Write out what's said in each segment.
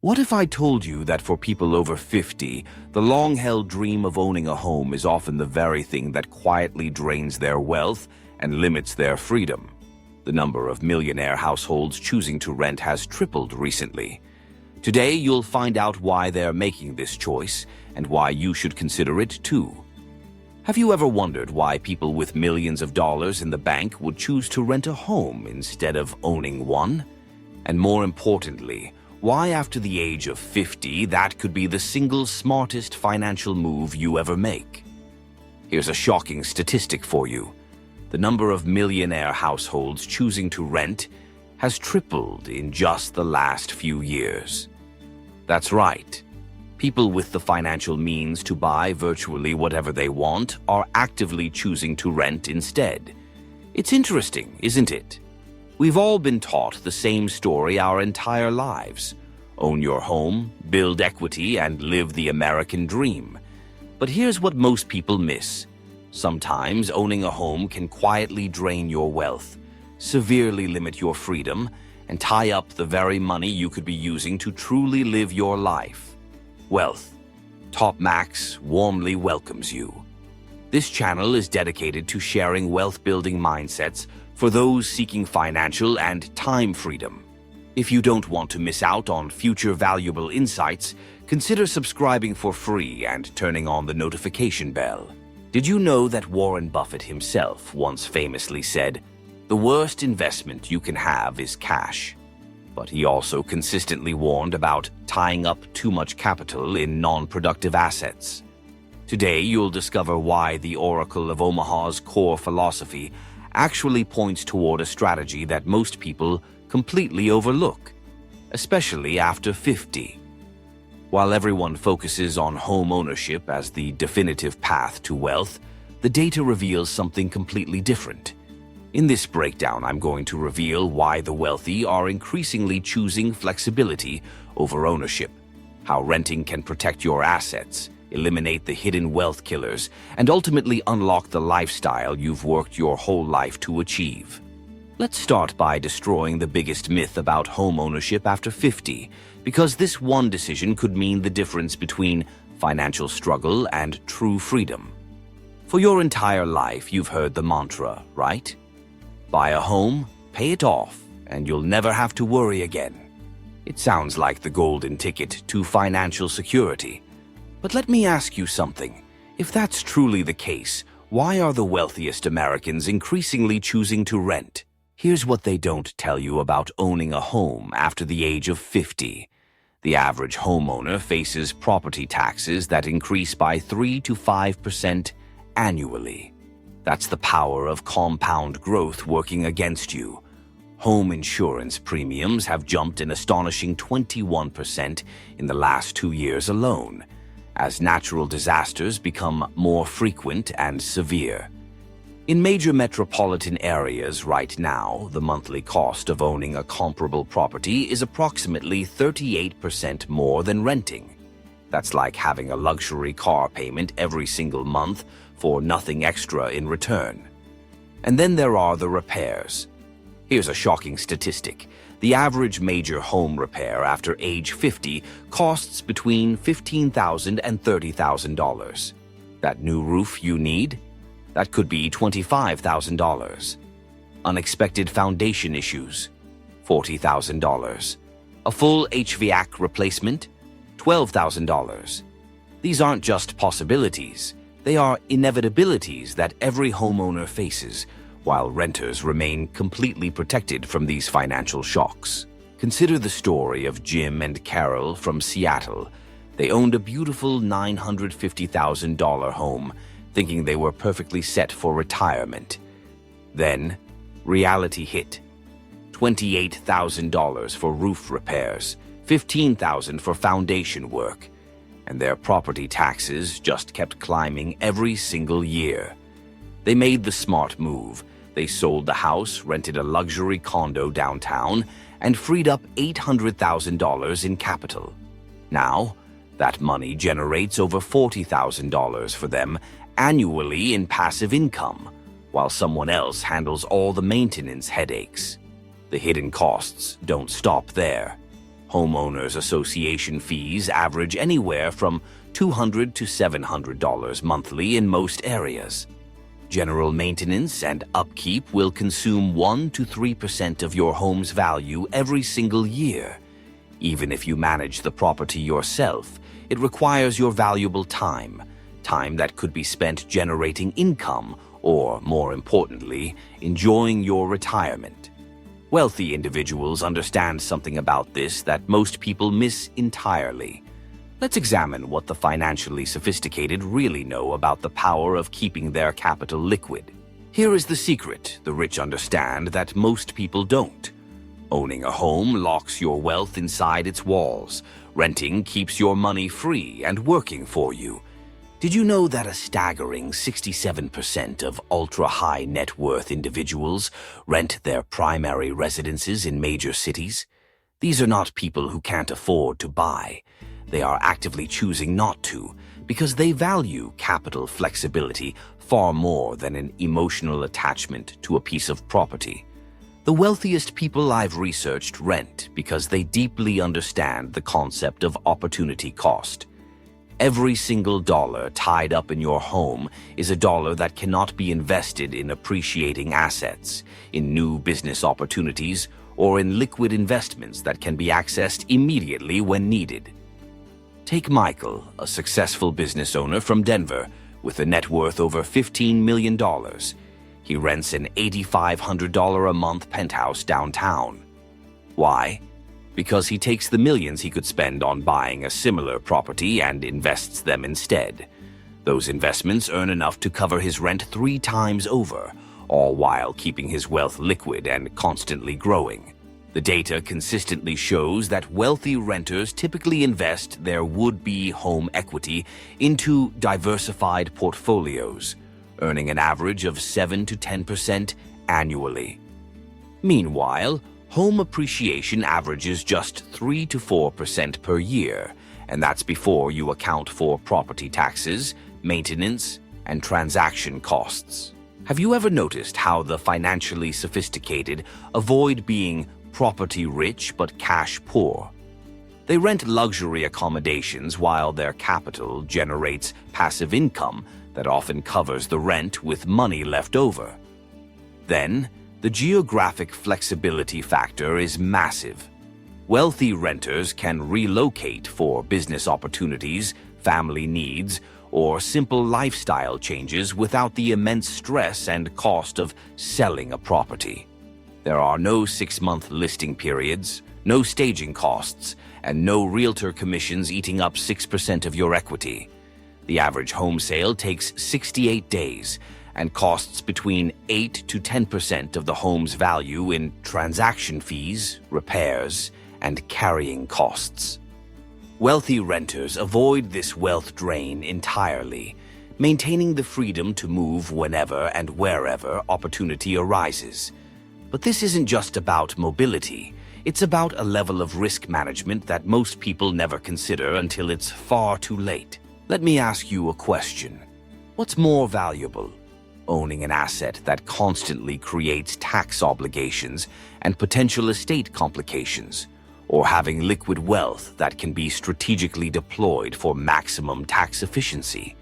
What if I told you that for people over 50, the long-held dream of owning a home is often the very thing that quietly drains their wealth and limits their freedom? The number of millionaire households choosing to rent has tripled recently. Today, you'll find out why they're making this choice and why you should consider it too. Have you ever wondered why people with millions of dollars in the bank would choose to rent a home instead of owning one? And more importantly, why after the age of 50 that could be the single smartest financial move you ever make? Here's a shocking statistic for you. The number of millionaire households choosing to rent has tripled in just the last few years. That's right. People with the financial means to buy virtually whatever they want are actively choosing to rent instead. It's interesting, isn't it? We've all been taught the same story our entire lives. Own your home, build equity, and live the American dream. But here's what most people miss. Sometimes owning a home can quietly drain your wealth, severely limit your freedom, and tie up the very money you could be using to truly live your life. Wealth Topmax warmly welcomes you. This channel is dedicated to sharing wealth-building mindsets for those seeking financial and time freedom. If you don't want to miss out on future valuable insights, consider subscribing for free and turning on the notification bell. Did you know that Warren Buffett himself once famously said, "The worst investment you can have is cash"? But he also consistently warned about tying up too much capital in non-productive assets. Today, you'll discover why the Oracle of Omaha's core philosophy actually points toward a strategy that most people completely overlook, especially after 50. While everyone focuses on home ownership as the definitive path to wealth, the data reveals something completely different. In this breakdown, I'm going to reveal why the wealthy are increasingly choosing flexibility over ownership, how renting can protect your assets, eliminate the hidden wealth killers, and ultimately unlock the lifestyle you've worked your whole life to achieve. Let's start by destroying the biggest myth about home ownership after 50, because this one decision could mean the difference between financial struggle and true freedom. For your entire life, you've heard the mantra, right? Buy a home, pay it off, and you'll never have to worry again. It sounds like the golden ticket to financial security. But let me ask you something. If that's truly the case, why are the wealthiest Americans increasingly choosing to rent? Here's what they don't tell you about owning a home after the age of 50. The average homeowner faces property taxes that increase by 3 to 5% annually. That's the power of compound growth working against you. Home insurance premiums have jumped an astonishing 21% in the last 2 years alone, as natural disasters become more frequent and severe. In major metropolitan areas right now, the monthly cost of owning a comparable property is approximately 38% more than renting. That's like having a luxury car payment every single month for nothing extra in return. And then there are the repairs. Here's a shocking statistic. The average major home repair after age 50 costs between $15,000 and $30,000. That new roof you need? That could be $25,000. Unexpected foundation issues? $40,000. A full HVAC replacement? $12,000. These aren't just possibilities. They are inevitabilities that every homeowner faces, while renters remain completely protected from these financial shocks. Consider the story of Jim and Carol from Seattle. They owned a beautiful $950,000 home, thinking they were perfectly set for retirement. Then, reality hit. $28,000 for roof repairs, $15,000 for foundation work, and their property taxes just kept climbing every single year. They made the smart move. They sold the house, rented a luxury condo downtown, and freed up $800,000 in capital. Now, that money generates over $40,000 for them annually in passive income, while someone else handles all the maintenance headaches. The hidden costs don't stop there. Homeowners association fees average anywhere from $200 to $700 monthly in most areas. General maintenance and upkeep will consume 1 to 3% of your home's value every single year. Even if you manage the property yourself, it requires your valuable time that could be spent generating income or, more importantly, enjoying your retirement. Wealthy individuals understand something about this that most people miss entirely. Let's examine what the financially sophisticated really know about the power of keeping their capital liquid. Here is the secret the rich understand that most people don't. Owning a home locks your wealth inside its walls. Renting keeps your money free and working for you. Did you know that a staggering 67% of ultra-high net worth individuals rent their primary residences in major cities? These are not people who can't afford to buy. They are actively choosing not to because they value capital flexibility far more than an emotional attachment to a piece of property. The wealthiest people I've researched rent because they deeply understand the concept of opportunity cost. Every single dollar tied up in your home is a dollar that cannot be invested in appreciating assets, in new business opportunities, or in liquid investments that can be accessed immediately when needed. Take Michael, a successful business owner from Denver with a net worth over $15 million. He rents an $8,500 a month penthouse downtown. Why? Because he takes the millions he could spend on buying a similar property and invests them instead. Those investments earn enough to cover his rent 3 times over, all while keeping his wealth liquid and constantly growing. The data consistently shows that wealthy renters typically invest their would-be home equity into diversified portfolios, earning an average of 7 to 10% annually. Meanwhile, home appreciation averages just 3 to 4% per year, and that's before you account for property taxes, maintenance, and transaction costs. Have you ever noticed how the financially sophisticated avoid being property rich but cash poor? They rent luxury accommodations while their capital generates passive income that often covers the rent with money left over. Then, the geographic flexibility factor is massive. Wealthy renters can relocate for business opportunities, family needs, or simple lifestyle changes without the immense stress and cost of selling a property. There are no 6-month listing periods, no staging costs, and no realtor commissions eating up 6% of your equity. The average home sale takes 68 days, and costs between 8 to 10% of the home's value in transaction fees, repairs, and carrying costs. Wealthy renters avoid this wealth drain entirely, maintaining the freedom to move whenever and wherever opportunity arises. But this isn't just about mobility. It's about a level of risk management that most people never consider until it's far too late. Let me ask you a question. What's more valuable? Owning an asset that constantly creates tax obligations and potential estate complications, or having liquid wealth that can be strategically deployed for maximum tax efficiency?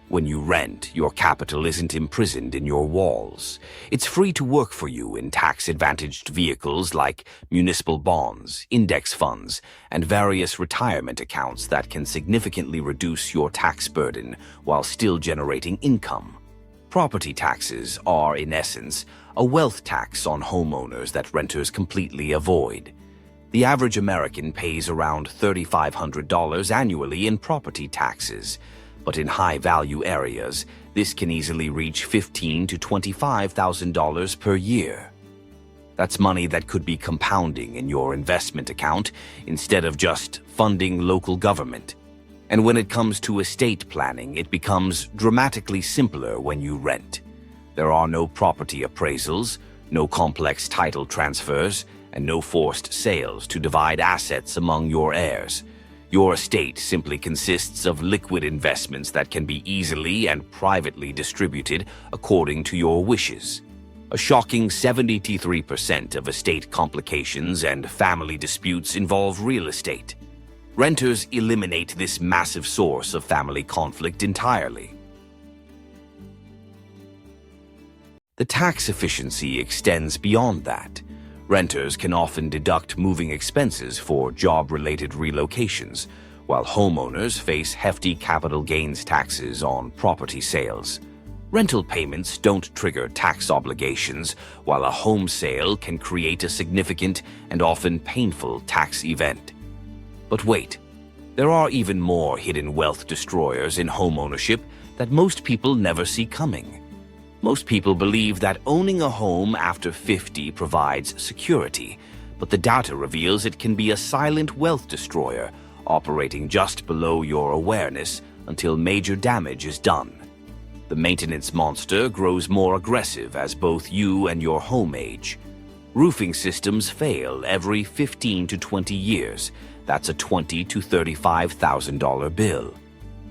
When you rent, your capital isn't imprisoned in your walls. It's free to work for you in tax-advantaged vehicles like municipal bonds, index funds, and various retirement accounts that can significantly reduce your tax burden while still generating income. Property taxes are, in essence, a wealth tax on homeowners that renters completely avoid. The average American pays around $3,500 annually in property taxes, but in high-value areas, this can easily reach $15,000 to $25,000 per year. That's money that could be compounding in your investment account instead of just funding local government. And when it comes to estate planning, it becomes dramatically simpler when you rent. There are no property appraisals, no complex title transfers, and no forced sales to divide assets among your heirs. Your estate simply consists of liquid investments that can be easily and privately distributed according to your wishes. A shocking 73% of estate complications and family disputes involve real estate. Renters eliminate this massive source of family conflict entirely. The tax efficiency extends beyond that. Renters can often deduct moving expenses for job-related relocations, while homeowners face hefty capital gains taxes on property sales. Rental payments don't trigger tax obligations, while a home sale can create a significant and often painful tax event. But wait, there are even more hidden wealth destroyers in homeownership that most people never see coming. Most people believe that owning a home after 50 provides security, but the data reveals it can be a silent wealth destroyer, operating just below your awareness until major damage is done. The maintenance monster grows more aggressive as both you and your home age. Roofing systems fail every 15 to 20 years. That's a $20,000 to $35,000 bill.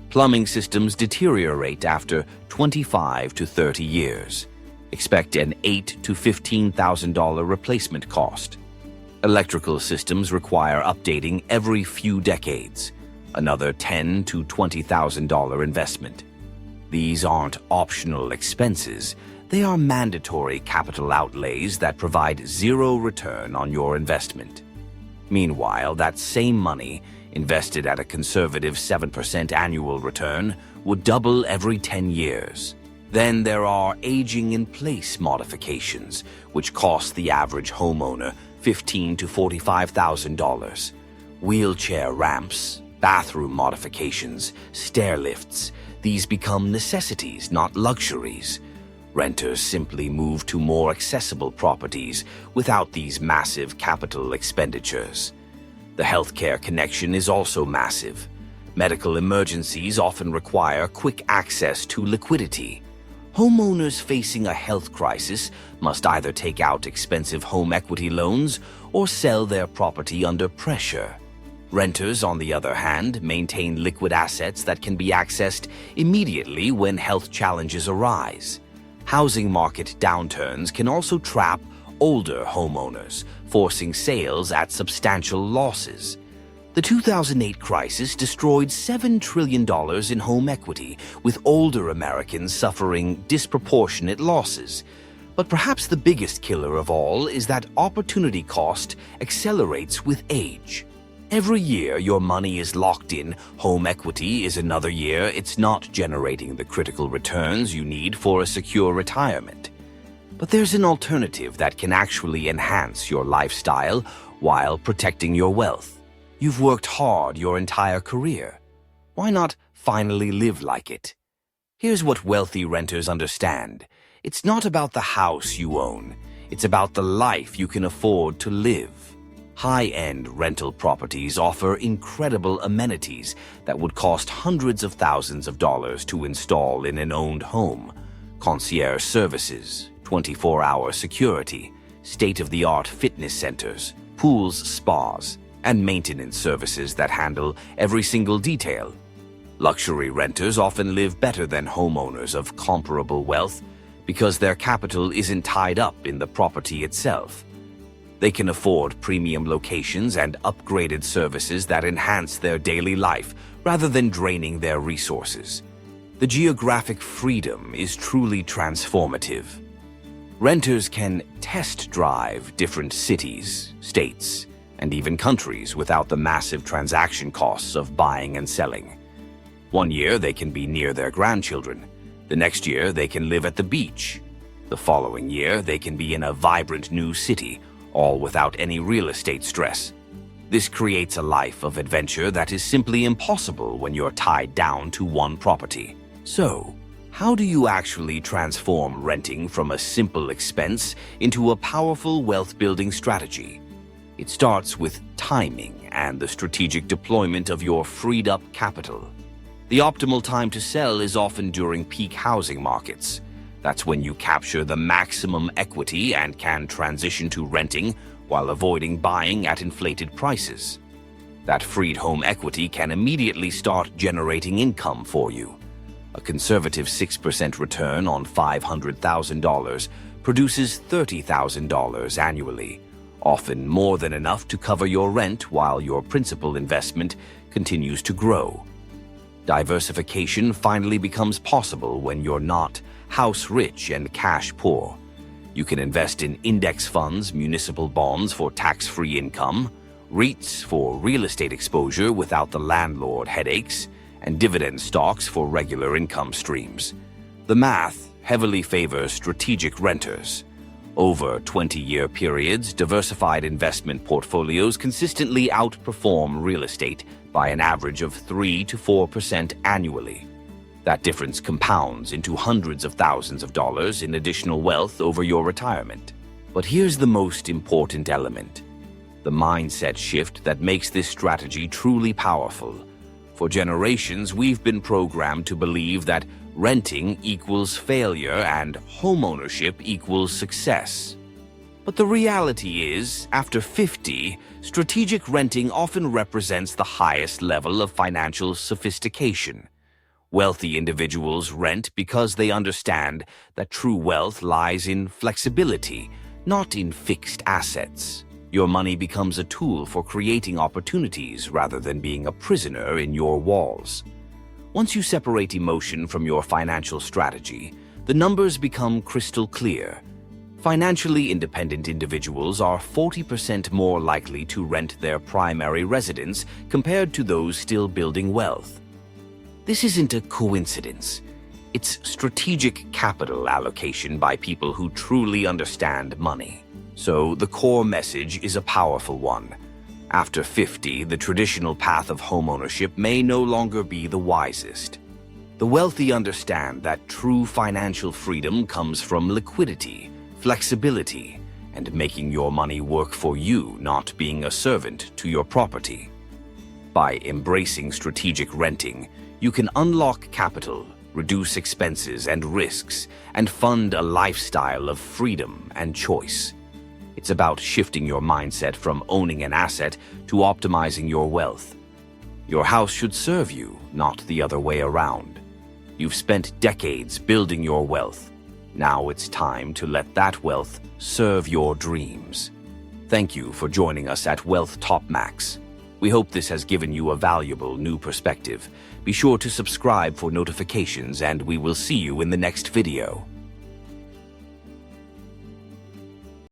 Plumbing systems deteriorate after 25 to 30 years. Expect an $8,000 to $15,000 replacement cost. Electrical systems require updating every few decades, another $10,000 to $20,000 investment. These aren't optional expenses, they are mandatory capital outlays that provide zero return on your investment. Meanwhile, that same money, invested at a conservative 7% annual return, would double every 10 years. Then there are aging-in-place modifications, which cost the average homeowner $15,000 to $45,000. Wheelchair ramps, bathroom modifications, stair lifts, these become necessities, not luxuries. Renters simply move to more accessible properties without these massive capital expenditures. The healthcare connection is also massive. Medical emergencies often require quick access to liquidity. Homeowners facing a health crisis must either take out expensive home equity loans or sell their property under pressure. Renters, on the other hand, maintain liquid assets that can be accessed immediately when health challenges arise. Housing market downturns can also trap older homeowners, forcing sales at substantial losses. The 2008 crisis destroyed $7 trillion in home equity, with older Americans suffering disproportionate losses. But perhaps the biggest killer of all is that opportunity cost accelerates with age. Every year your money is locked in home equity is another year it's not generating the critical returns you need for a secure retirement. But there's an alternative that can actually enhance your lifestyle while protecting your wealth. You've worked hard your entire career. Why not finally live like it? Here's what wealthy renters understand. It's not about the house you own. It's about the life you can afford to live. High-end rental properties offer incredible amenities that would cost hundreds of thousands of dollars to install in an owned home. Concierge services, 24-hour security, state-of-the-art fitness centers, pools, spas, and maintenance services that handle every single detail. Luxury renters often live better than homeowners of comparable wealth because their capital isn't tied up in the property itself. They can afford premium locations and upgraded services that enhance their daily life rather than draining their resources. The geographic freedom is truly transformative. Renters can test drive different cities, states, and even countries without the massive transaction costs of buying and selling. One year they can be near their grandchildren. The next year they can live at the beach. The following year they can be in a vibrant new city, all without any real estate stress. This creates a life of adventure that is simply impossible when you're tied down to one property. So, how do you actually transform renting from a simple expense into a powerful wealth-building strategy? It starts with timing and the strategic deployment of your freed-up capital. The optimal time to sell is often during peak housing markets. That's when you capture the maximum equity and can transition to renting while avoiding buying at inflated prices. That freed home equity can immediately start generating income for you. A conservative 6% return on $500,000 produces $30,000 annually, often more than enough to cover your rent while your principal investment continues to grow. Diversification finally becomes possible when you're not house rich and cash poor. You can invest in index funds, municipal bonds for tax-free income, REITs for real estate exposure without the landlord headaches, and dividend stocks for regular income streams. The math heavily favors strategic renters. Over 20-year periods, diversified investment portfolios consistently outperform real estate by an average of 3 to 4% annually. That difference compounds into hundreds of thousands of dollars in additional wealth over your retirement. But here's the most important element: the mindset shift that makes this strategy truly powerful. For generations, we've been programmed to believe that renting equals failure and homeownership equals success. But the reality is, after 50, strategic renting often represents the highest level of financial sophistication. Wealthy individuals rent because they understand that true wealth lies in flexibility, not in fixed assets. Your money becomes a tool for creating opportunities rather than being a prisoner in your walls. Once you separate emotion from your financial strategy, the numbers become crystal clear. Financially independent individuals are 40% more likely to rent their primary residence compared to those still building wealth. This isn't a coincidence. It's strategic capital allocation by people who truly understand money. So the core message is a powerful one. After 50, the traditional path of homeownership may no longer be the wisest. The wealthy understand that true financial freedom comes from liquidity, flexibility, and making your money work for you, not being a servant to your property. By embracing strategic renting, you can unlock capital, reduce expenses and risks, and fund a lifestyle of freedom and choice. It's about shifting your mindset from owning an asset to optimizing your wealth. Your house should serve you, not the other way around. You've spent decades building your wealth. Now it's time to let that wealth serve your dreams. Thank you for joining us at Wealth Topmax. We hope this has given you a valuable new perspective. Be sure to subscribe for notifications, and we will see you in the next video.